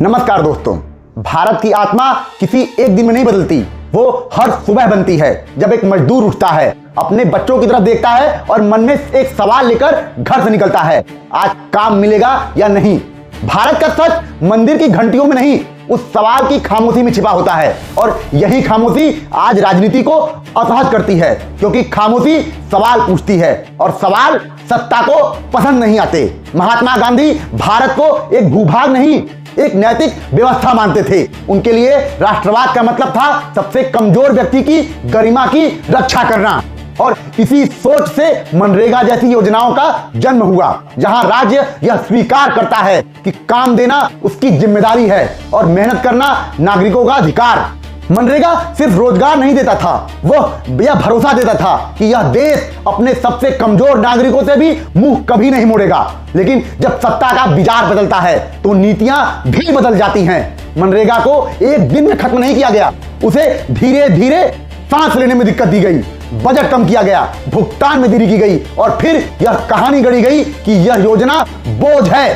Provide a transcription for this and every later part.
नमस्कार दोस्तों। भारत की आत्मा किसी एक दिन में नहीं बदलती, वो हर सुबह बनती है जब एक मजदूर उठता है, अपने बच्चों की तरफ देखता है और मन में एक सवाल लेकर घर से निकलता है, आज काम मिलेगा या नहीं। भारत का सच मंदिर की घंटियों में नहीं, उस सवाल की खामोशी में छिपा होता है। और यही खामोशी आज राजनीति को असहज करती है, क्योंकि खामोशी सवाल पूछती है और सवाल सत्ता को पसंद नहीं आते। महात्मा गांधी भारत को एक भूभाग नहीं, एक नैतिक व्यवस्था मानते थे। उनके लिए राष्ट्रवाद का मतलब था सबसे कमजोर व्यक्ति की गरिमा की रक्षा करना। और इसी सोच से मनरेगा जैसी योजनाओं का जन्म हुआ, जहां राज्य यह स्वीकार करता है कि काम देना उसकी जिम्मेदारी है और मेहनत करना नागरिकों का अधिकार। मनरेगा सिर्फ रोजगार नहीं देता था, वह यह भरोसा देता था कि यह देश अपने सबसे कमजोर नागरिकों से भी मुंह कभी नहीं मोड़ेगा। लेकिन जब सत्ता का विचार बदलता है तो नीतियां भी बदल जाती हैं। मनरेगा को एक दिन में खत्म नहीं किया गया, उसे धीरे धीरे सांस लेने में दिक्कत दी गई, बजट कम किया गया, भुगतान में देरी की गई और फिर यह कहानी गढ़ी गई कि यह योजना बोझ है।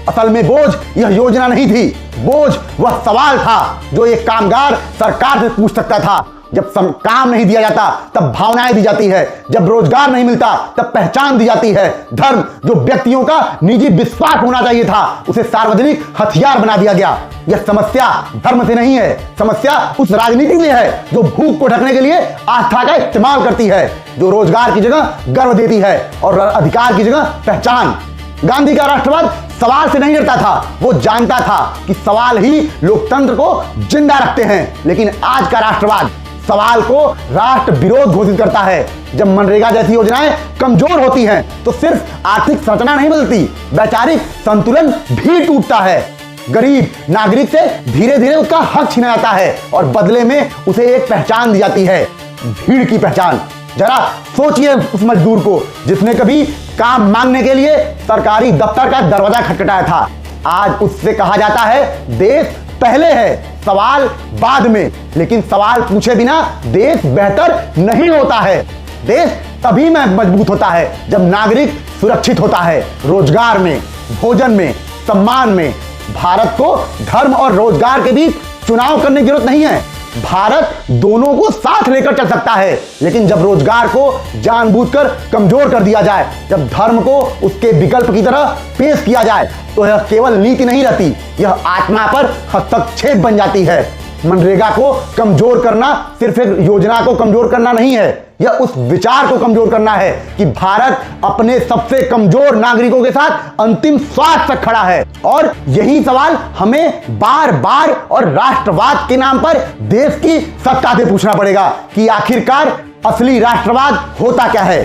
असल में बोझ यह योजना नहीं थी, बोझ वह सवाल था जो एक कामगार सरकार से पूछ सकता था। जब काम नहीं दिया जाता तब भावनाएं दी जाती है, जब रोजगार नहीं मिलता तब पहचान दी जाती है। धर्म जो व्यक्तियों का निजी विश्वास होना चाहिए था, उसे सार्वजनिक हथियार बना दिया गया। यह समस्या धर्म से नहीं है, समस्या उस राजनीति में है जो भूख को ढकने के लिए आस्था का इस्तेमाल करती है, जो रोजगार की जगह गर्व देती है और अधिकार की जगह पहचान। गांधी का राष्ट्रवाद सवाल से नहीं डरता था, वो जानता था कि सवाल ही लोकतंत्र को जिंदा रखते हैं। लेकिन आज का राष्ट्रवाद सवाल को राष्ट्र विरोध घोषित करता है। जब मनरेगा जैसी योजनाएं कमजोर होती हैं तो सिर्फ आर्थिक संरचना नहीं बदलती, वैचारिक संतुलन भी टूटता है। गरीब नागरिक से धीरे धीरे उसका हक छीना जाता है और बदले में उसे एक पहचान दी जाती है, भीड़ की पहचान। जरा सोचिए उस मजदूर को जिसने कभी काम मांगने के लिए सरकारी दफ्तर का दरवाजा खटखटाया था। आज उससे कहा जाता है देश पहले है, सवाल बाद में। लेकिन सवाल पूछे बिना देश बेहतर नहीं होता है। देश तभी में मजबूत होता है जब नागरिक सुरक्षित होता है, रोजगार में, भोजन में, सम्मान में। भारत को धर्म और रोजगार के बीच चुनाव करने की जरूरत नहीं है। भारत दोनों को साथ लेकर चल सकता है, लेकिन जब रोजगार को जानबूझकर कमजोर कर दिया जाए, जब धर्म को उसके विकल्प की तरह पेश किया जाए, तो यह केवल नीति नहीं रहती, यह आत्मा पर हस्तक्षेप बन जाती है। मनरेगा को कमजोर करना सिर्फ एक योजना को कमजोर करना नहीं है, यह उस विचार को कमजोर करना है कि भारत अपने सबसे कमजोर नागरिकों के साथ अंतिम श्वास तक खड़ा है। और यही सवाल हमें बार बार और राष्ट्रवाद के नाम पर देश की सत्ता से पूछना पड़ेगा कि आखिरकार असली राष्ट्रवाद होता क्या है।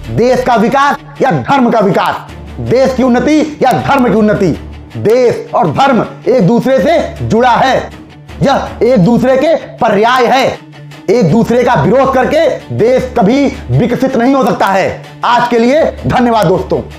देश का विकास या धर्म का विकास, देश की उन्नति या धर्म की उन्नति। देश और धर्म एक दूसरे से जुड़ा है, यह एक दूसरे के पर्याय है। एक दूसरे का विरोध करके देश कभी विकसित नहीं हो सकता है। आज के लिए धन्यवाद दोस्तों।